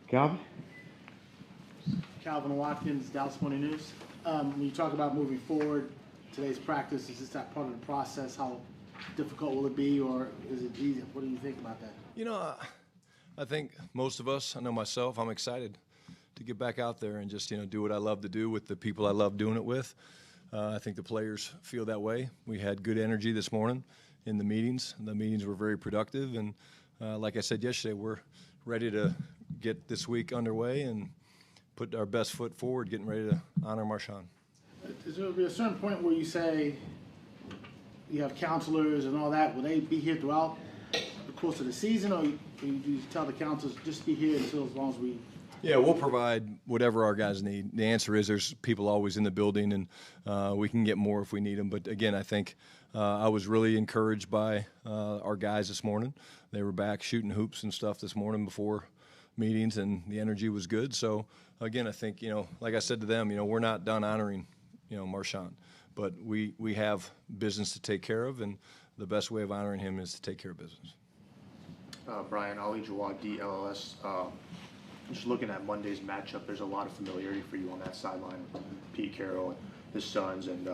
Calvin? Calvin Watkins, Dallas Morning News. When you talk about moving forward, today's practice, is this that part of the process? How difficult will it be, or is it easy? What do you think about that? You know, I think most of us, I know myself, I'm excited to get back out there and just, do what I love to do with the people I love doing it with. I think the players feel that way. We had good energy this morning in the meetings. The meetings were very productive, and like I said yesterday, we're ready to get this week underway and put our best foot forward, getting ready to honor Marshawn. Is there be a certain point where you say you have counselors and all that? Will they be here throughout the course of the season, or you tell the counselors just be here until as long as we? Yeah, we'll provide whatever our guys need. The answer is there's people always in the building, and we can get more if we need them. But, again, I think I was really encouraged by our guys this morning. They were back shooting hoops and stuff this morning before meetings, and the energy was good. So, again, I think, like I said to them, we're not done honoring, Marshawn. But we have business to take care of, and the best way of honoring him is to take care of business. Brian, Ali Jawad, DLLS. Just looking at Monday's matchup, there's a lot of familiarity for you on that sideline with Pete Carroll and his sons, and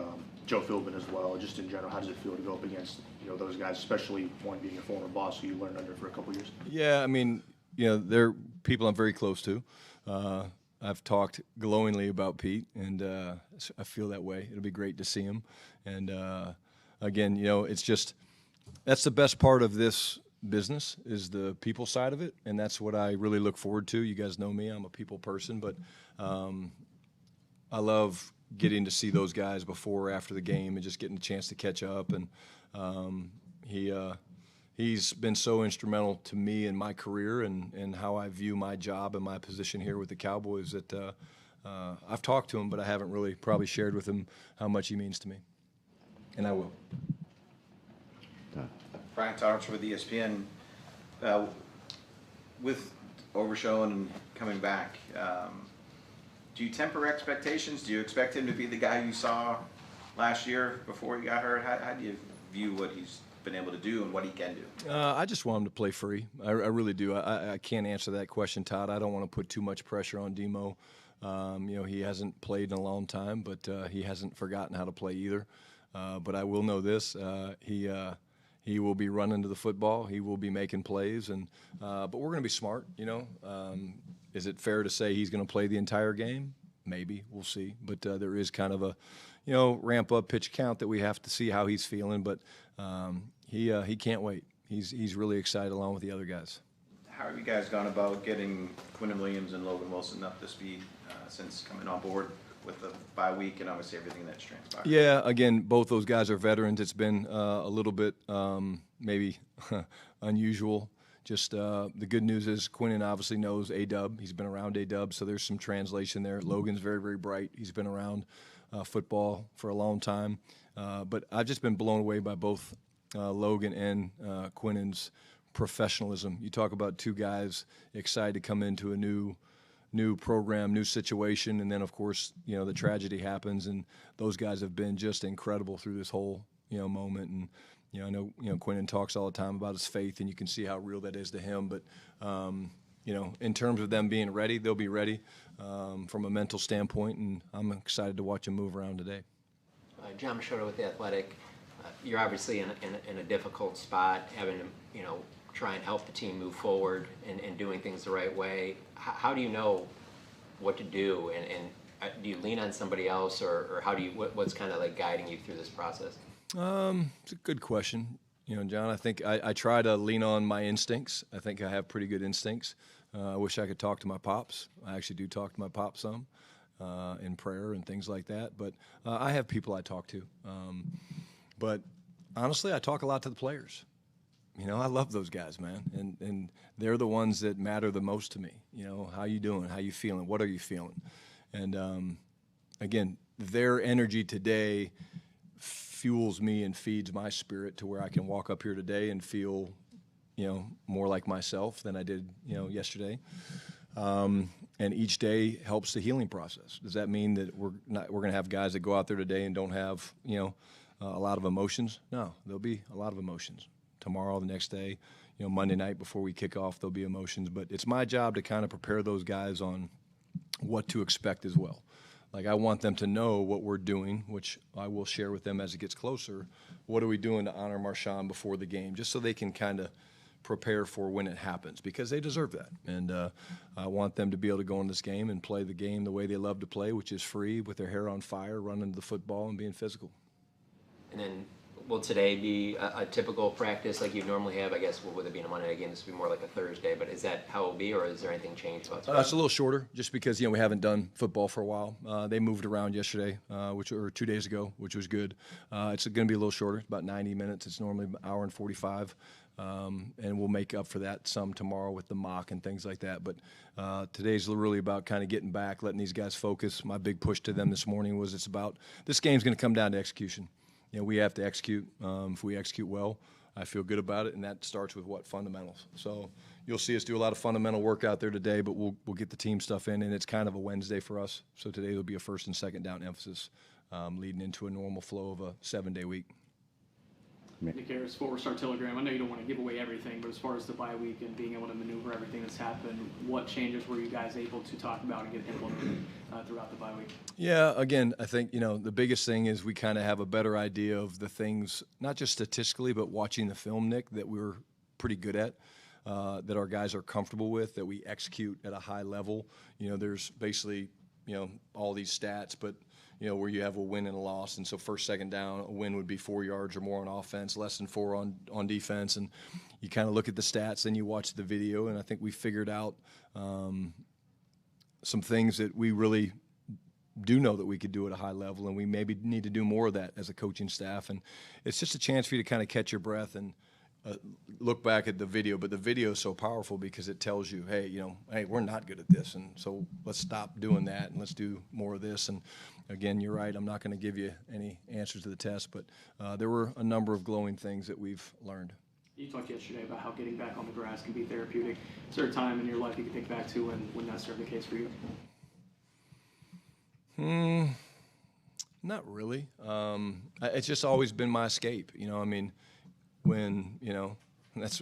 Joe Philbin as well. Just in general, how does it feel to go up against those guys, especially one being a former boss who you learned under for a couple years? Yeah, I mean, they're people I'm very close to. I've talked glowingly about Pete, and I feel that way. It'll be great to see him. And, again, it's just that's the best part of this business is the people side of it, and that's what I really look forward to. You guys know me. I'm a people person, but I love getting to see those guys before or after the game and just getting a chance to catch up. And he's been so instrumental to me in my career and how I view my job and my position here with the Cowboys that I've talked to him, but I haven't really probably shared with him how much he means to me, and I will. Brian Schottenheimer with ESPN. With Overshown and coming back, do you temper expectations? Do you expect him to be the guy you saw last year before he got hurt? How do you view what he's been able to do and what he can do? I just want him to play free. I really do. I can't answer that question, Todd. I don't want to put too much pressure on Demo. He hasn't played in a long time, but he hasn't forgotten how to play either. But I will know this: he will be running to the football. He will be making plays, and but we're going to be smart. Is it fair to say he's going to play the entire game? Maybe, we'll see. But there is kind of a, ramp up pitch count that we have to see how he's feeling. But he can't wait. He's really excited along with the other guys. How have you guys gone about getting Quinnen Williams and Logan Wilson up to speed since coming on board with the bye week and obviously everything that's transpired? Yeah, again, both those guys are veterans. It's been a little bit maybe unusual. Just the good news is Quinnen obviously knows A-Dub. He's been around A-Dub, so there's some translation there. Logan's very, very bright. He's been around football for a long time. But I've just been blown away by both Logan and Quinnen's professionalism. You talk about two guys excited to come into a new program, new situation, and then, of course, the tragedy happens, and those guys have been just incredible through this whole, moment. And, I know, Quinnen talks all the time about his faith, and you can see how real that is to him. But, in terms of them being ready, they'll be ready from a mental standpoint, and I'm excited to watch them move around today. John Machota with The Athletic. You're obviously in a difficult spot, having to, try and help the team move forward and doing things the right way. How do you know what to do, and do you lean on somebody else, or how do you what's kind of like guiding you through this process? It's a good question, John. I think I try to lean on my instincts. I think I have pretty good instincts. I wish I could talk to my pops. I actually do talk to my pops some in prayer and things like that. But I have people I talk to. But honestly, I talk a lot to the players. I love those guys, man, and they're the ones that matter the most to me. How you doing? How you feeling? What are you feeling? And again, their energy today fuels me and feeds my spirit to where I can walk up here today and feel, more like myself than I did, yesterday. And each day helps the healing process. Does that mean that we're going to have guys that go out there today and don't have, a lot of emotions? No, there'll be a lot of emotions. Tomorrow, the next day, Monday night before we kick off, there'll be emotions. But it's my job to kind of prepare those guys on what to expect as well. Like, I want them to know what we're doing, which I will share with them as it gets closer. What are we doing to honor Marshawn before the game, just so they can kind of prepare for when it happens, because they deserve that. And I want them to be able to go in this game and play the game the way they love to play, which is free, with their hair on fire, running the football and being physical. And then, will today be a typical practice like you normally have? I guess, with it being a Monday night game, this would be more like a Thursday, but is that how it will be, or is there anything changed about It's a little shorter, just because, we haven't done football for a while. They moved around yesterday, or 2 days ago, which was good. It's going to be a little shorter, about 90 minutes. It's normally an hour and 45. And we'll make up for that some tomorrow with the mock and things like that. But today's really about kind of getting back, letting these guys focus. My big push to them this morning was this game's going to come down to execution. We have to execute. If we execute well, I feel good about it, and that starts with fundamentals. So you'll see us do a lot of fundamental work out there today, but we'll get the team stuff in, and it's kind of a Wednesday for us. So today will be a first and second down emphasis, leading into a normal flow of a 7-day week. Nick Harris, Forward Star Telegram. I know you don't want to give away everything, but as far as the bye week and being able to maneuver everything that's happened, what changes were you guys able to talk about and get implemented throughout the bye week? Yeah, again, I think, the biggest thing is we kind of have a better idea of the things, not just statistically, but watching the film, Nick, that we're pretty good at, that our guys are comfortable with, that we execute at a high level. There's basically, all these stats, but where you have a win and a loss. And so first, second down, a win would be 4 yards or more on offense, less than 4 on defense. And you kind of look at the stats, then you watch the video, and I think we figured out some things that we really do know that we could do at a high level, and we maybe need to do more of that as a coaching staff. And it's just a chance for you to kind of catch your breath and look back at the video. But the video is so powerful because it tells you, hey, hey, we're not good at this, and so let's stop doing that and let's do more of this. And again, you're right, I'm not going to give you any answers to the test, but there were a number of glowing things that we've learned. You talked yesterday about how getting back on the grass can be therapeutic. Is there a time in your life you can think back to when that's sort of the case for you? Not really. It's just always been my escape. When that's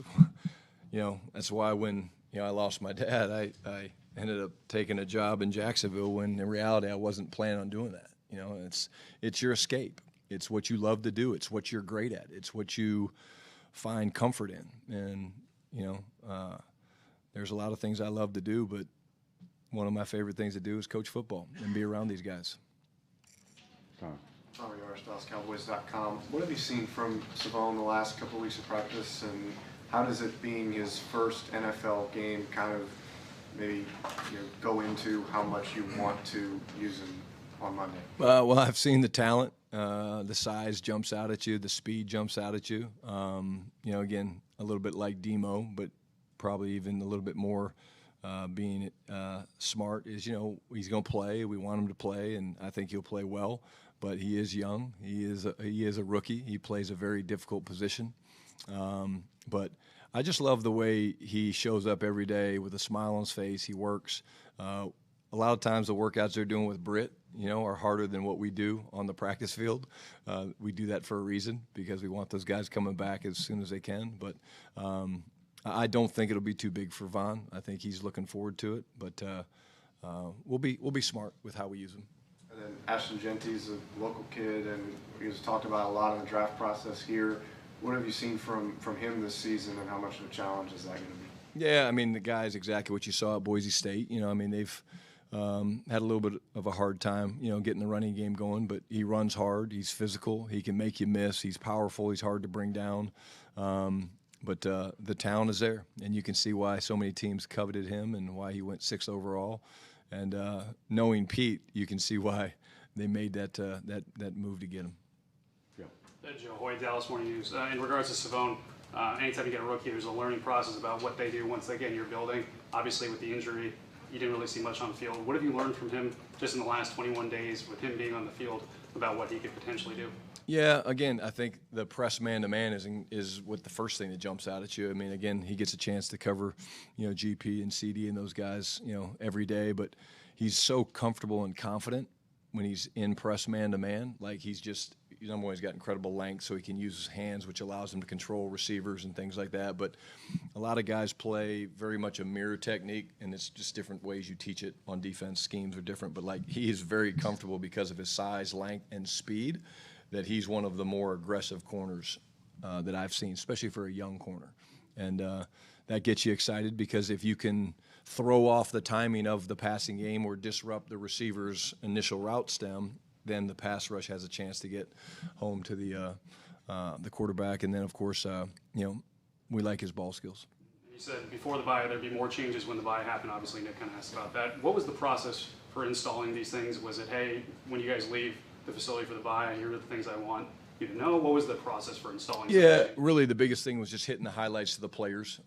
why when I lost my dad, I ended up taking a job in Jacksonville, when in reality I wasn't planning on doing that. It's your escape. It's what you love to do. It's what you're great at. It's what you find comfort in. And there's a lot of things I love to do, but one of my favorite things to do is coach football and be around these guys. Tommy Arstoss, Cowboys.com. What have you seen from Shavon the last couple of weeks of practice, and how does it being his first NFL game kind of maybe go into how much you want to use him on Monday? Well, I've seen the talent. The size jumps out at you. The speed jumps out at you. Again, a little bit like Demo, but probably even a little bit more being smart is, he's going to play. We want him to play, and I think he'll play well. But he is young. He is a rookie. He plays a very difficult position. But I just love the way he shows up every day with a smile on his face. He works. A lot of times the workouts they're doing with Britt, are harder than what we do on the practice field. We do that for a reason, because we want those guys coming back as soon as they can. But I don't think it'll be too big for Von. I think he's looking forward to it. But we'll be smart with how we use him. And then Ashton Genty's a local kid, and he was talked about a lot in the draft process here. What have you seen from him this season, and how much of a challenge is that going to be? Yeah, the guy's exactly what you saw at Boise State. They've had a little bit of a hard time, getting the running game going, but he runs hard. He's physical. He can make you miss. He's powerful. He's hard to bring down. But the talent is there, and you can see why so many teams coveted him and why he went 6th overall. And knowing Pete, you can see why they made that move to get him. Joe Hoy, Dallas Morning News. In regards to Shavon, anytime you get a rookie, there's a learning process about what they do once they get in your building. Obviously, with the injury, you didn't really see much on the field. What have you learned from him just in the last 21 days with him being on the field about what he could potentially do? Yeah, again, I think the press man-to-man is what the first thing that jumps out at you. Again, he gets a chance to cover, GP and CD and those guys, every day. But he's so comfortable and confident when he's in press man-to-man. Like, he's just number one, he's got incredible length, so he can use his hands, which allows him to control receivers and things like that. But a lot of guys play very much a mirror technique, and it's just different ways you teach it on defense. Schemes are different, but like he is very comfortable because of his size, length, and speed, that he's one of the more aggressive corners that I've seen, especially for a young corner. And that gets you excited because if you can throw off the timing of the passing game or disrupt the receiver's initial route stem, then the pass rush has a chance to get home to the quarterback. And then, of course, we like his ball skills. You said before the bye there'd be more changes when the bye happened. Obviously, Nick kind of asked about that. What was the process for installing these things? Was it, hey, when you guys leave the facility for the bye, here are the things I want you to know? What was the process for installing? Yeah, really the biggest thing was just hitting the highlights to the players.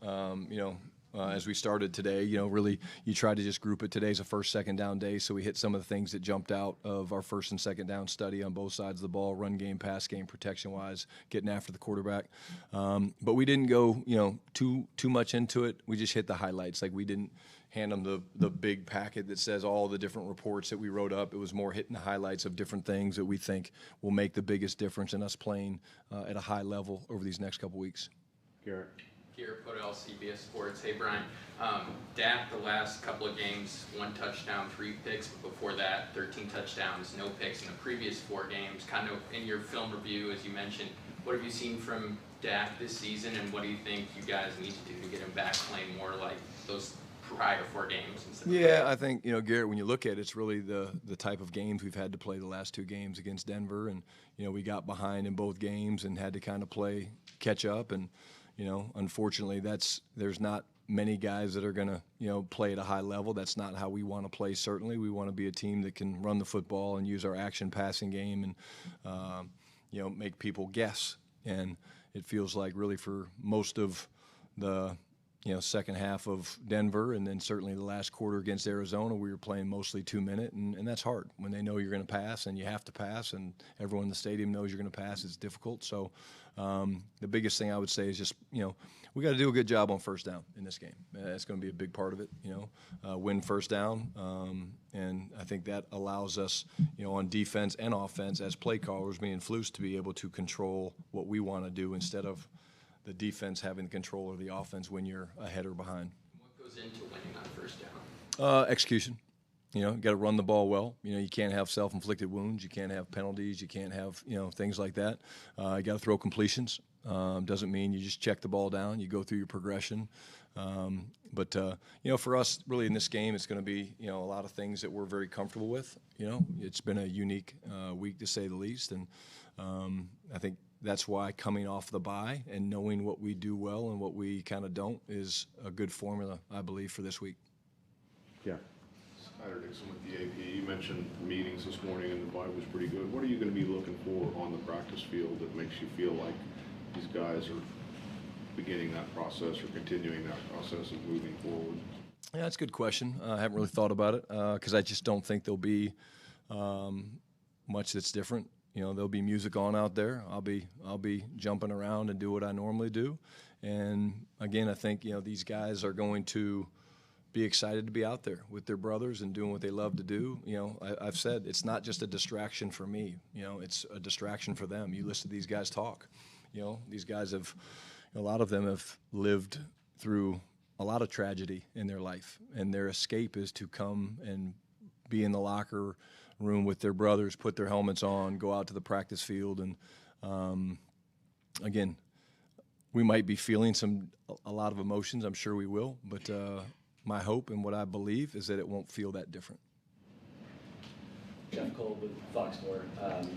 As we started today, really you try to just group it. Today's a first, second down day, so we hit some of the things that jumped out of our first and second down study on both sides of the ball, run game, pass game, protection-wise, getting after the quarterback. But we didn't go, too much into it. We just hit the highlights. Like we didn't hand them the big packet that says all the different reports that we wrote up. It was more hitting the highlights of different things that we think will make the biggest difference in us playing at a high level over these next couple weeks. Garrett. Garrett Podell, CBS Sports. Hey, Brian. Dak, the last couple of games, 1 touchdown, 3 picks, but before that, 13 touchdowns, no picks in the previous 4 games. Kind of in your film review, as you mentioned, what have you seen from Dak this season, and what do you think you guys need to do to get him back playing more like those prior 4 games? Yeah, I think, Garrett, when you look at it, it's really the type of games we've had to play the last 2 games against Denver, and, we got behind in both games and had to kind of play catch up, and unfortunately, there's not many guys that are going to, play at a high level. That's not how we want to play, certainly. We want to be a team that can run the football and use our action passing game and, make people guess. And it feels like really for most of the, second half of Denver and then certainly the last quarter against Arizona, we were playing mostly 2-minute, and that's hard. When they know you're going to pass and you have to pass and everyone in the stadium knows you're going to pass, it's difficult. So the biggest thing I would say is just, we got to do a good job on first down in this game. That's going to be a big part of it, win first down. And I think that allows us, on defense and offense as play callers, me and Flus, to be able to control what we want to do instead of the defense having the control of the offense when you're ahead or behind. What goes into winning on first down? Execution. You got to run the ball well. You can't have self-inflicted wounds. You can't have penalties. You can't have, things like that. You got to throw completions. Doesn't mean you just check the ball down. You go through your progression. But for us, really in this game, it's going to be, a lot of things that we're very comfortable with. It's been a unique week to say the least. And I think that's why coming off the bye and knowing what we do well and what we kind of don't is a good formula, I believe, for this week. Yeah. Tyler Dixon with the AP. You mentioned meetings this morning and the vibe was pretty good. What are you going to be looking for on the practice field that makes you feel like these guys are beginning that process or continuing that process of moving forward? Yeah, that's a good question. I haven't really thought about it because I just don't think there'll be much that's different. There'll be music on out there. I'll be jumping around and do what I normally do. And again, I think, these guys are going to be excited to be out there with their brothers and doing what they love to do. I've said it's not just a distraction for me. It's a distraction for them. You listen to these guys talk. These guys a lot of them have lived through a lot of tragedy in their life, and their escape is to come and be in the locker room with their brothers, put their helmets on, go out to the practice field, and again, we might be feeling a lot of emotions. I'm sure we will, but my hope and what I believe is that it won't feel that different. Jeff Cole with Fox Sports.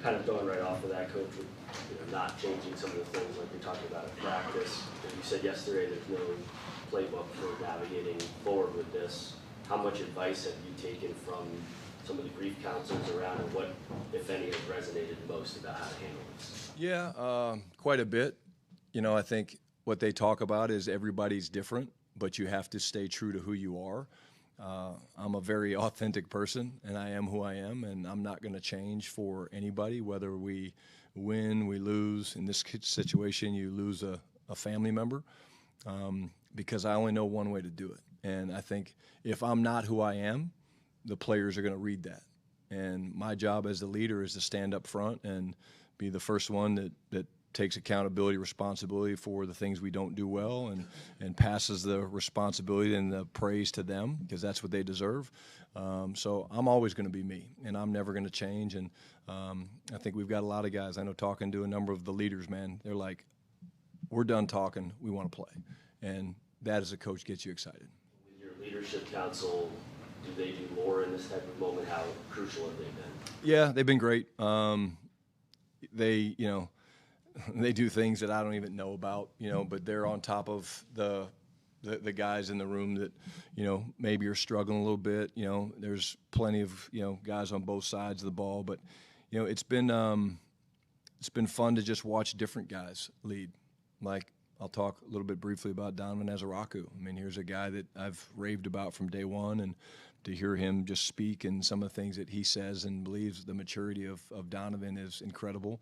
Kind of going right off of that, Coach, with not changing some of the things like you're talking about in practice. As you said yesterday, there's no playbook for navigating forward with this. How much advice have you taken from some of the grief counselors around, and what, if any, has resonated most about how to handle this? Yeah, quite a bit. I think what they talk about is everybody's different, but you have to stay true to who you are. I'm a very authentic person, and I am who I am, and I'm not going to change for anybody, whether we win, we lose. In this situation, you lose a family member, because I only know one way to do it. And I think if I'm not who I am, the players are going to read that. And my job as the leader is to stand up front and be the first one that takes accountability, responsibility for the things we don't do well, and passes the responsibility and the praise to them, because that's what they deserve. So I'm always going to be me, and I'm never going to change. And I think we've got a lot of guys. I know, talking to a number of the leaders, man, they're like, we're done talking, we want to play. And that, as a coach, gets you excited. With your leadership council, do they do more in this type of moment? How crucial have they been? Yeah, they've been great. They, they do things that I don't even know about, but they're on top of the guys in the room that, maybe are struggling a little bit. There's plenty of, guys on both sides of the ball, but, it's been fun to just watch different guys lead. Like, I'll talk a little bit briefly about Donovan Azaraku. I mean, here's a guy that I've raved about from day one, and to hear him just speak and some of the things that he says and believes, the maturity of Donovan is incredible.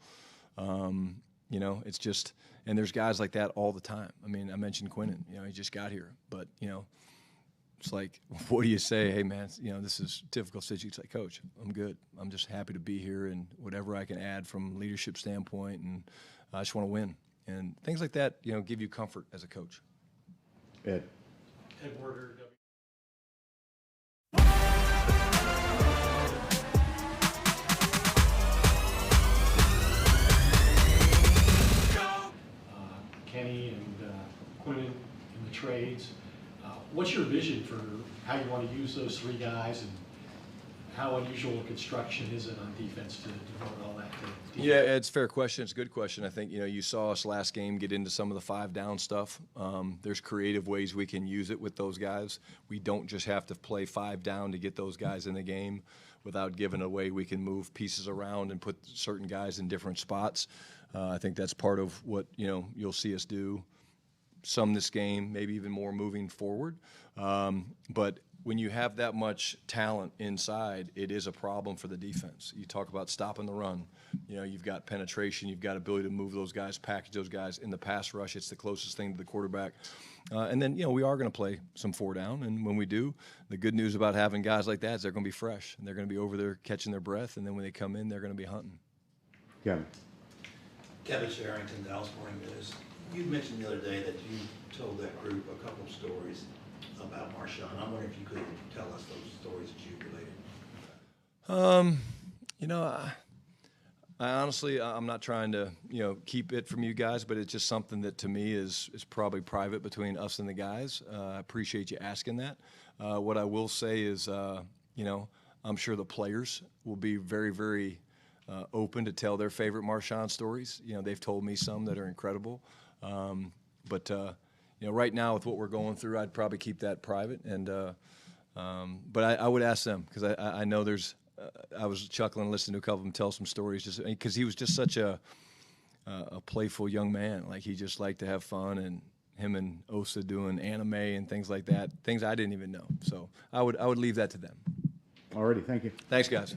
It's just, and there's guys like that all the time. I mean, I mentioned Quinnen, he just got here, but, it's like, what do you say? Hey, man, this is a difficult situation. It's like, Coach, I'm good. I'm just happy to be here, and whatever I can add from leadership standpoint, and I just want to win. And things like that, give you comfort as a coach. Ed. Ed Warder, Kenny and Quinnen in the trades. What's your vision for how you want to use those three guys, and how unusual a construction is it on defense to devote all that to defense? Yeah, it's a fair question. It's a good question. I think, you saw us last game get into some of the 5 down stuff. There's creative ways we can use it with those guys. We don't just have to play 5 down to get those guys in the game without giving away. We can move pieces around and put certain guys in different spots. I think that's part of what, you'll see us do some this game, maybe even more moving forward. But when you have that much talent inside, it is a problem for the defense. You talk about stopping the run. You've got penetration. You've got ability to move those guys, package those guys. In the pass rush, it's the closest thing to the quarterback. And then, we are going to play some 4 down. And when we do, the good news about having guys like that is they're going to be fresh. And they're going to be over there catching their breath. And then when they come in, they're going to be hunting. Kevin. Kevin Sherrington, Dallas Morning News. You mentioned the other day that you told that group a couple of stories about Marshawn. I'm wondering if you could tell us those stories that you related. I honestly, I'm not trying to, keep it from you guys, but it's just something that to me is probably private between us and the guys. I appreciate you asking that. What I will say is, I'm sure the players will be very, very open to tell their favorite Marshawn stories. They've told me some that are incredible. But right now with what we're going through, I'd probably keep that private. And but I would ask them, because I know there's. I was chuckling listening to a couple of them tell some stories, just because he was just such a playful young man. Like, he just liked to have fun, and him and Osa doing anime and things like that, things I didn't even know. So I would leave that to them. Alrighty, thank you. Thanks, guys.